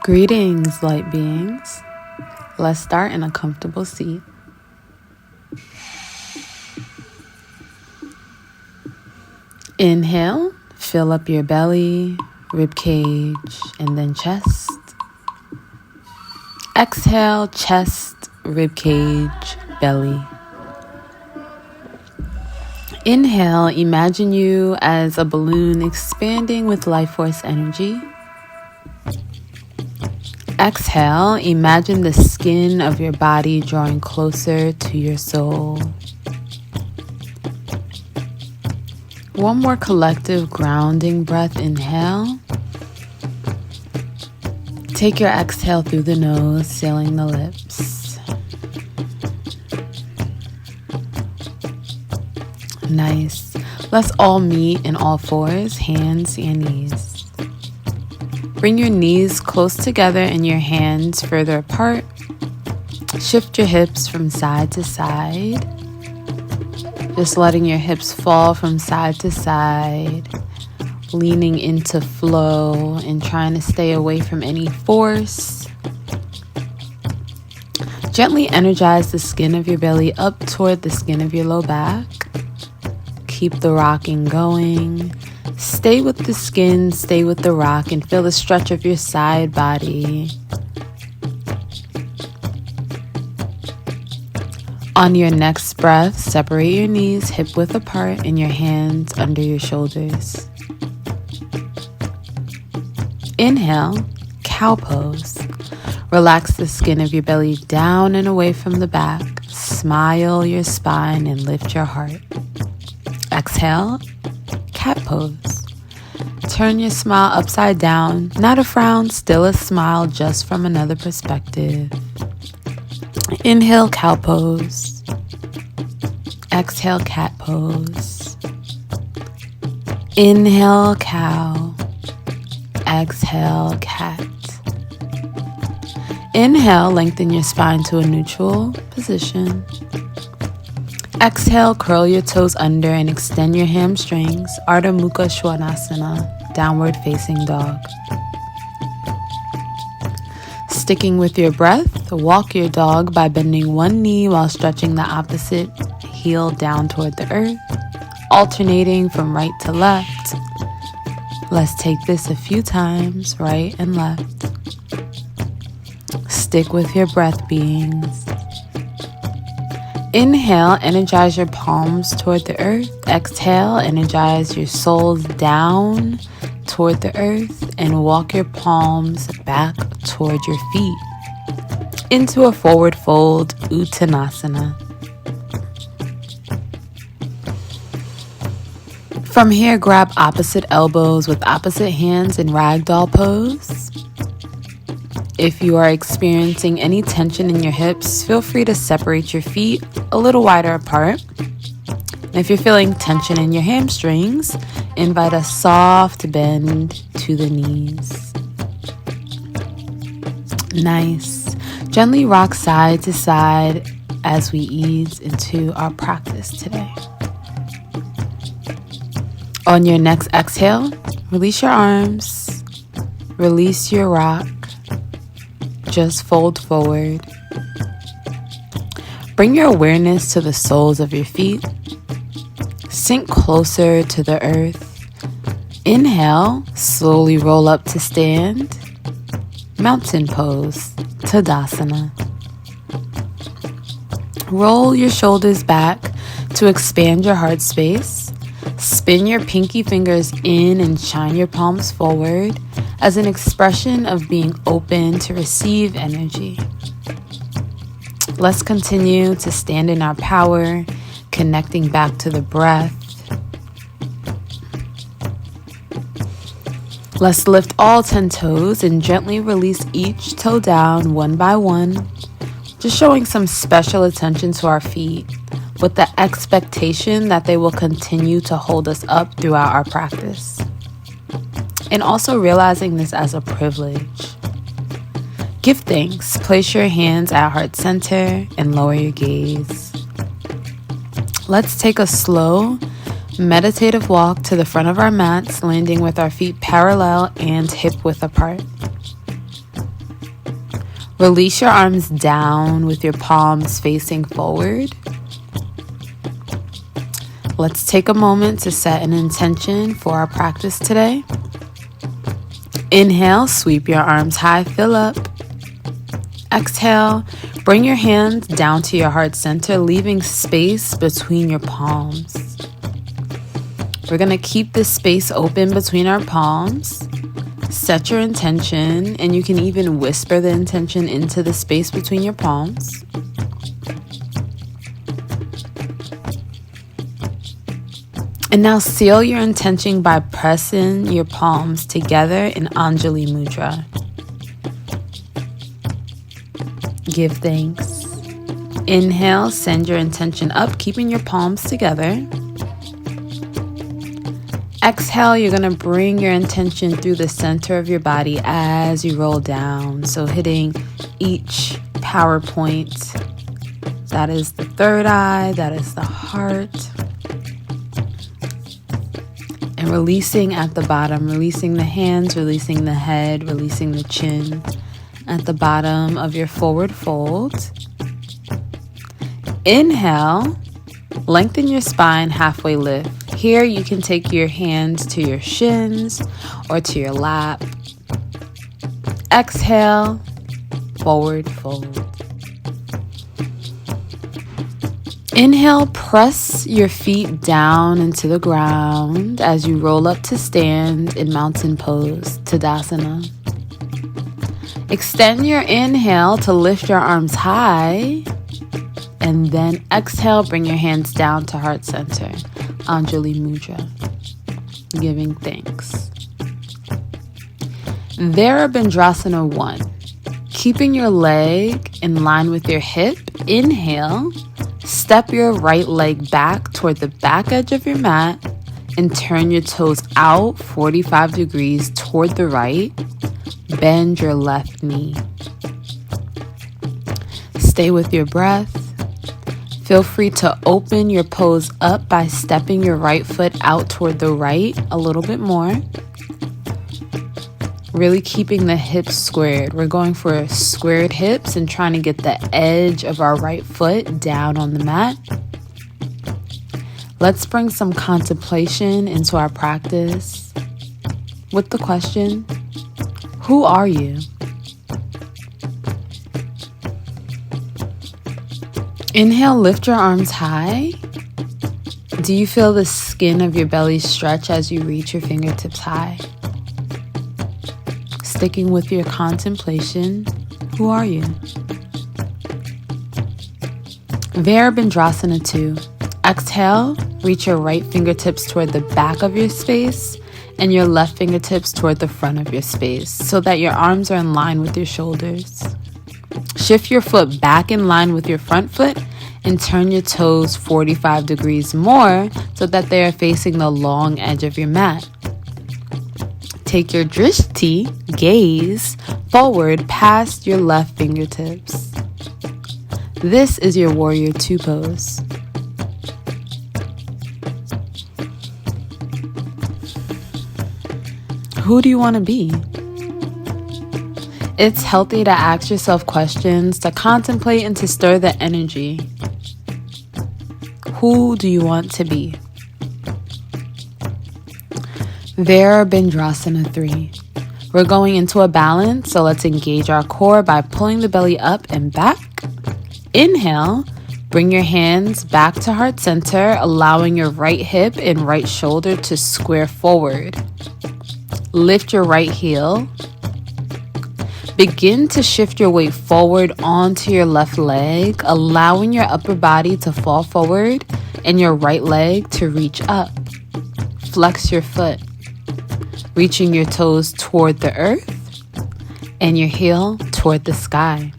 Greetings, light beings. Let's start in a comfortable seat. Inhale, fill up your belly, rib cage, and then chest. Exhale, chest, rib cage, belly. Inhale, imagine you as a balloon expanding with life force energy. Exhale, imagine the skin of your body drawing closer to your soul. One more collective grounding breath. Inhale. Take your exhale through the nose, sealing the lips. Nice. Let's all meet in all fours, hands and knees. Bring your knees close together and your hands further apart. Shift your hips from side to side. Just letting your hips fall from side to side. Leaning into flow and trying to stay away from any force. Gently energize the skin of your belly up toward the skin of your low back. Keep the rocking going. Stay with the skin, stay with the rock, and feel the stretch of your side body. On your next breath, separate your knees hip width apart and your hands under your shoulders. Inhale, cow pose. Relax the skin of your belly down and away from the back. Smile your spine and lift your heart. Exhale, cat pose. Turn your smile upside down. Not a frown, still a smile, just from another perspective. Inhale, cow pose. Exhale, cat pose. Inhale, cow. Exhale, cat. Inhale, lengthen your spine to a neutral position. Exhale, curl your toes under and extend your hamstrings. Ardha Mukha Svanasana, downward facing dog. Sticking with your breath, walk your dog by bending one knee while stretching the opposite heel down toward the earth, alternating from right to left. Let's take this a few times, right and left. Stick with your breath, beings. Inhale, energize your palms toward the earth. Exhale, energize your soles down toward the earth and walk your palms back toward your feet into a forward fold, Uttanasana. From here, grab opposite elbows with opposite hands in ragdoll pose. If you are experiencing any tension in your hips, feel free to separate your feet a little wider apart. And if you're feeling tension in your hamstrings, invite a soft bend to the knees. Nice. Gently rock side to side as we ease into our practice today. On your next exhale, release your arms, release your rock. Just fold forward. Bring your awareness to the soles of your feet. Sink closer to the earth. Inhale, slowly roll up to stand. Mountain pose, Tadasana. Roll your shoulders back to expand your heart space. Spin your pinky fingers in and shine your palms forward as an expression of being open to receive energy. Let's continue to stand in our power, connecting back to the breath. Let's lift all 10 toes and gently release each toe down one by one, just showing some special attention to our feet with the expectation that they will continue to hold us up throughout our practice. And also realizing this as a privilege. Give thanks. Place your hands at heart center and lower your gaze. Let's take a slow, meditative walk to the front of our mats, landing with our feet parallel and hip width apart. Release your arms down with your palms facing forward. Let's take a moment to set an intention for our practice today. Inhale, sweep your arms high, fill up. Exhale, bring your hands down to your heart center, leaving space between your palms. We're going to keep this space open between our palms. Set your intention, and you can even whisper the intention into the space between your palms. And now seal your intention by pressing your palms together in Anjali Mudra. Give thanks. Inhale, send your intention up, keeping your palms together. Exhale, you're going to bring your intention through the center of your body as you roll down. So hitting each power point. That is the third eye, that is the heart. And releasing at the bottom, releasing the hands, releasing the head, releasing the chin at the bottom of your forward fold. Inhale, lengthen your spine, halfway lift. Here you can take your hands to your shins or to your lap. Exhale, forward fold. Inhale, press your feet down into the ground as you roll up to stand in mountain pose, Tadasana. Extend your inhale to lift your arms high, and then exhale, bring your hands down to heart center. Anjali Mudra, giving thanks. Virabhadrasana 1. Keeping your leg in line with your hip, inhale, step your right leg back toward the back edge of your mat and turn your toes out 45 degrees toward the right. Bend your left knee. Stay with your breath. Feel free to open your pose up by stepping your right foot out toward the right a little bit more. Really keeping the hips squared. We're going for squared hips and trying to get the edge of our right foot down on the mat. Let's bring some contemplation into our practice with the question, who are you? Inhale, lift your arms high. Do you feel the skin of your belly stretch as you reach your fingertips high? Sticking with your contemplation, who are you? Virabhadrasana 2. Exhale, reach your right fingertips toward the back of your space and your left fingertips toward the front of your space so that your arms are in line with your shoulders. Shift your foot back in line with your front foot and turn your toes 45 degrees more so that they are facing the long edge of your mat. Take your drishti, gaze, forward past your left fingertips. This is your Warrior 2 pose. Who do you want to be? It's healthy to ask yourself questions, to contemplate and to stir the energy. Who do you want to be? Virabhadrasana 3. We're going into a balance, so let's engage our core by pulling the belly up and back. Inhale, bring your hands back to heart center, allowing your right hip and right shoulder to square forward. Lift your right heel. Begin to shift your weight forward onto your left leg, allowing your upper body to fall forward and your right leg to reach up. Flex your foot, reaching your toes toward the earth and your heel toward the sky.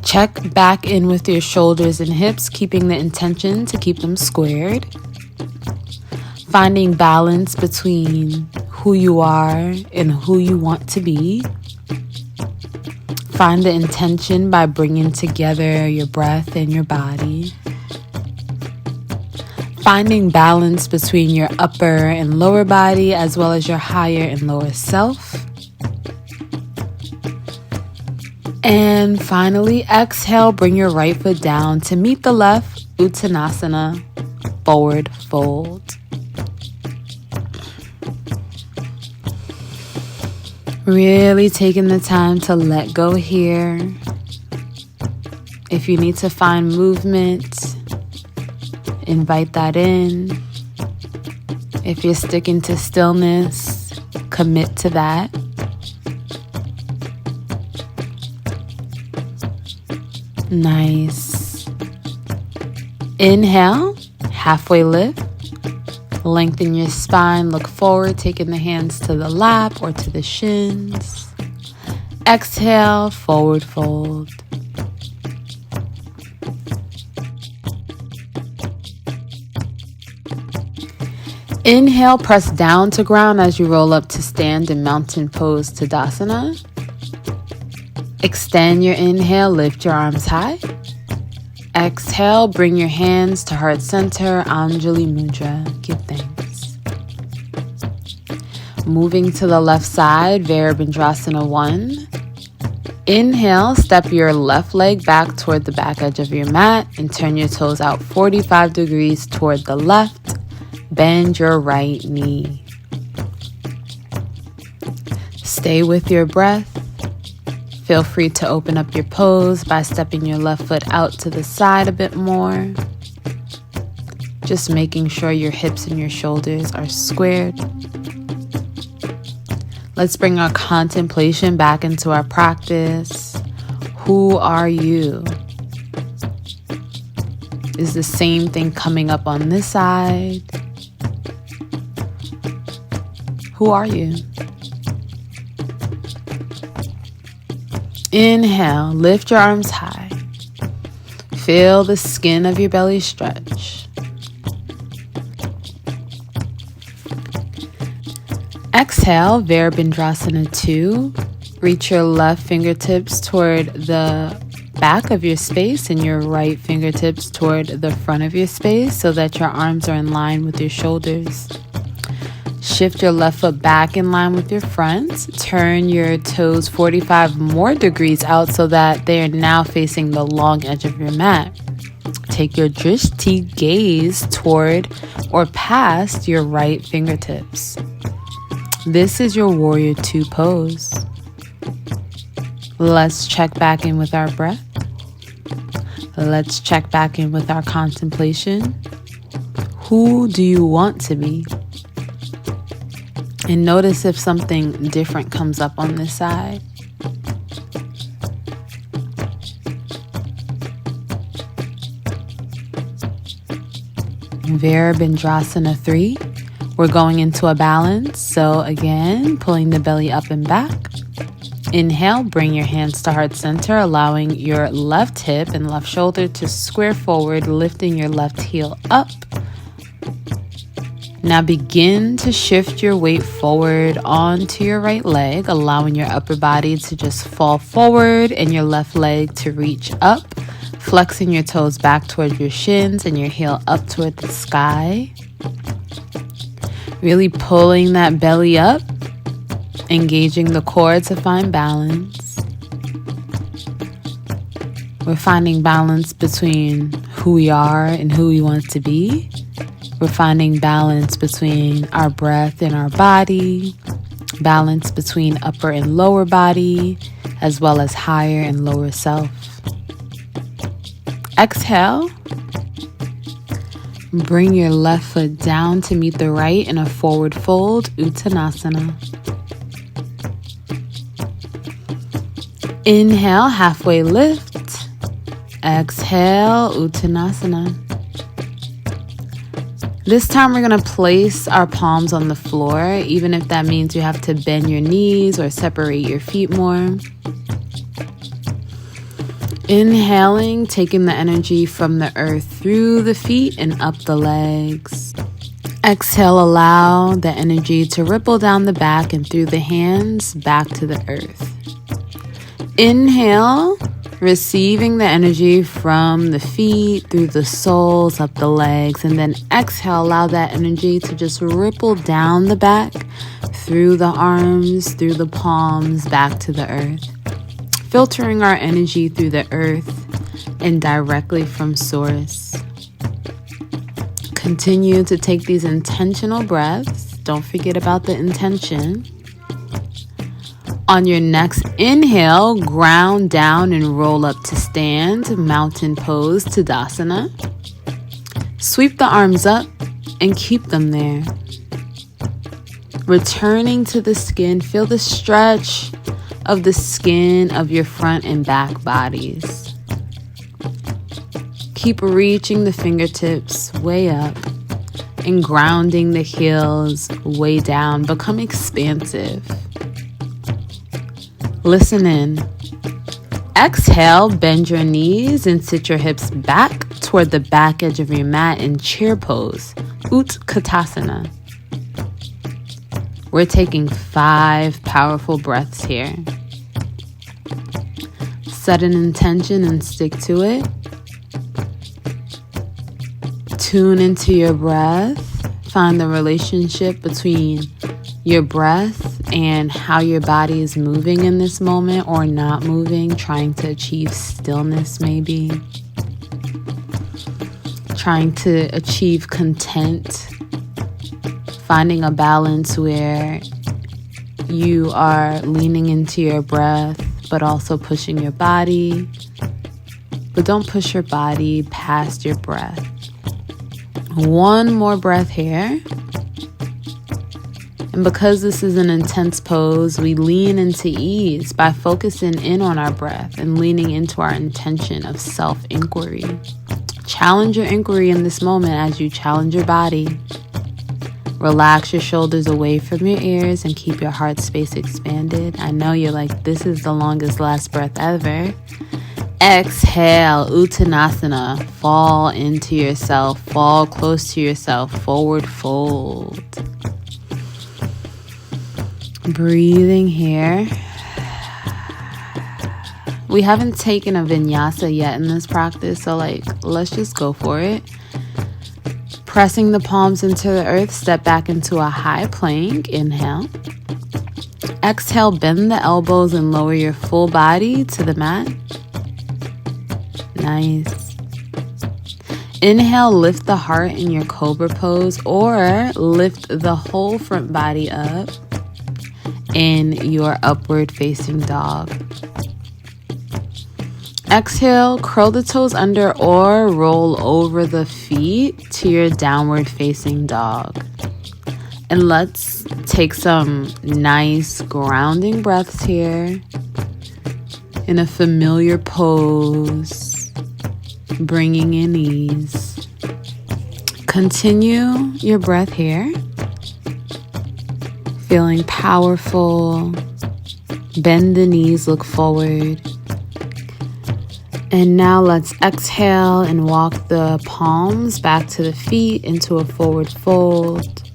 Check back in with your shoulders and hips, keeping the intention to keep them squared. Finding balance between who you are and who you want to be. Find the intention by bringing together your breath and your body. Finding balance between your upper and lower body as well as your higher and lower self. And finally, exhale, bring your right foot down to meet the left, Uttanasana, forward fold. Really taking the time to let go here. If you need to find movement, invite that in. If you're sticking to stillness, commit to that. Nice. Inhale, halfway lift. Lengthen your spine, look forward, taking the hands to the lap or to the shins. Exhale, forward fold. Inhale, press down to ground as you roll up to stand in mountain pose Tadasana. Extend your inhale, lift your arms high. Exhale, bring your hands to heart center, Anjali Mudra. Give thanks. Moving to the left side, Virabhadrasana 1. Inhale, step your left leg back toward the back edge of your mat and turn your toes out 45 degrees toward the left. Bend your right knee. Stay with your breath. Feel free to open up your pose by stepping your left foot out to the side a bit more. Just making sure your hips and your shoulders are squared. Let's bring our contemplation back into our practice. Who are you? Is the same thing coming up on this side? Who are you? Inhale, lift your arms high. Feel the skin of your belly stretch. Exhale, Virabhadrasana 2. Reach your left fingertips toward the back of your space and your right fingertips toward the front of your space so that your arms are in line with your shoulders. Shift your left foot back in line with your front. Turn your toes 45 more degrees out so that they are now facing the long edge of your mat. Take your drishti gaze toward or past your right fingertips. This is your Warrior 2 pose. Let's check back in with our breath. Let's check back in with our contemplation. Who do you want to be? And notice if something different comes up on this side. Virabhadrasana 3. We're going into a balance. So again, pulling the belly up and back. Inhale, bring your hands to heart center, allowing your left hip and left shoulder to square forward, lifting your left heel up. Now begin to shift your weight forward onto your right leg, allowing your upper body to just fall forward and your left leg to reach up, flexing your toes back toward your shins and your heel up toward the sky. Really pulling that belly up, engaging the core to find balance. We're finding balance between who we are and who we want to be. We're finding balance between our breath and our body, balance between upper and lower body, as well as higher and lower self. Exhale. Bring your left foot down to meet the right in a forward fold, Uttanasana. Inhale, halfway lift. Exhale, Uttanasana. This time we're going to place our palms on the floor, even if that means you have to bend your knees or separate your feet more. Inhaling, taking the energy from the earth through the feet and up the legs. Exhale, allow the energy to ripple down the back and through the hands back to the earth. Inhale, receiving the energy from the feet through the soles up the legs, and then exhale, allow that energy to just ripple down the back through the arms, through the palms, back to the earth. filtering our energy through the earth and directly from source. Continue to take these intentional breaths. Don't forget about the intention. On your next inhale, ground down and roll up to stand, mountain pose, Tadasana. Sweep the arms up and keep them there. Returning to the skin, feel the stretch of the skin of your front and back bodies. Keep reaching the fingertips way up and grounding the heels way down. Become expansive. Listen in. Exhale, bend your knees and sit your hips back toward the back edge of your mat in chair pose, Utkatasana. We're taking 5 powerful breaths here. Set an intention and stick to it. Tune into your breath. Find the relationship between your breath and how your body is moving in this moment or not moving, trying to achieve stillness maybe. Trying to achieve content. Finding a balance where you are leaning into your breath but also pushing your body. But don't push your body past your breath. One more breath here. And because this is an intense pose, we lean into ease by focusing in on our breath and leaning into our intention of self-inquiry. Challenge your inquiry in this moment as you challenge your body. Relax your shoulders away from your ears and keep your heart space expanded. I know you're like, this is the longest last breath ever. Exhale, Uttanasana. Fall into yourself. Fall close to yourself. Forward fold. Breathing here. We haven't taken a vinyasa yet in this practice, so let's just go for it. Pressing the palms into the earth, step back into a high plank. Inhale. Exhale, bend the elbows and lower your full body to the mat. Nice. Inhale, lift the heart in your cobra pose or lift the whole front body up in your upward facing dog. Exhale, curl the toes under or roll over the feet to your downward facing dog. And let's take some nice grounding breaths here in a familiar pose, bringing in ease. Continue your breath here, feeling powerful. Bend the knees, look forward. And now let's exhale and walk the palms back to the feet into a forward fold.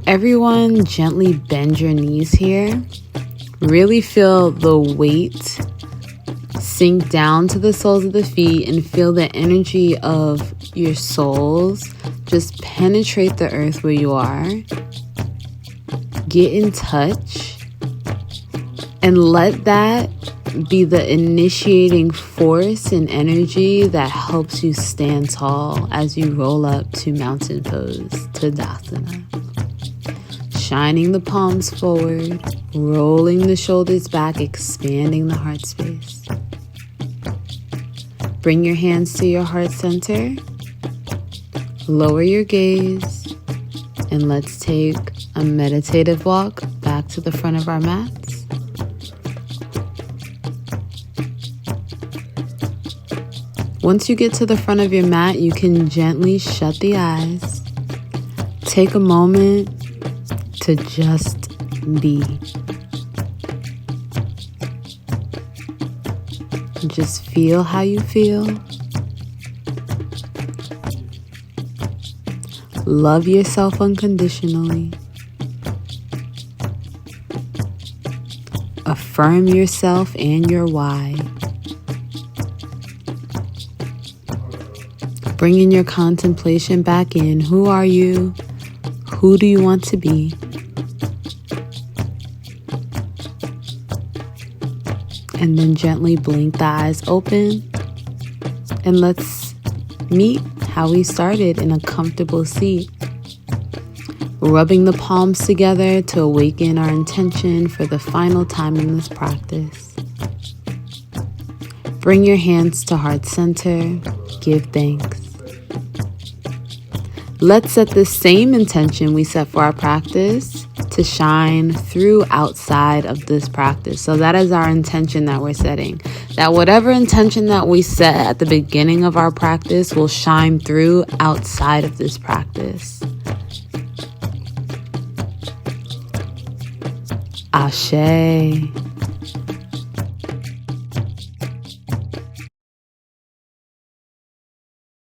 Everyone, gently bend your knees here. Really feel the weight sink down to the soles of the feet and feel the energy of your soles just penetrate the earth where you are. Get in touch. And let that be the initiating force and energy that helps you stand tall as you roll up to mountain pose, Tadasana. Shining the palms forward, rolling the shoulders back, expanding the heart space. Bring your hands to your heart center. Lower your gaze. And let's take a meditative walk back to the front of our mats. Once you get to the front of your mat, you can gently shut the eyes. Take a moment to just be. Just feel how you feel. Love yourself unconditionally. Affirm yourself and your why. Bringing your contemplation back in. Who are you? Who do you want to be? And then gently blink the eyes open. And let's meet how we started in a comfortable seat. Rubbing the palms together to awaken our intention for the final time in this practice. Bring your hands to heart center. Give thanks. Let's set the same intention we set for our practice to shine through outside of this practice. So that is our intention that we're setting. That whatever intention that we set at the beginning of our practice will shine through outside of this practice. Ashe.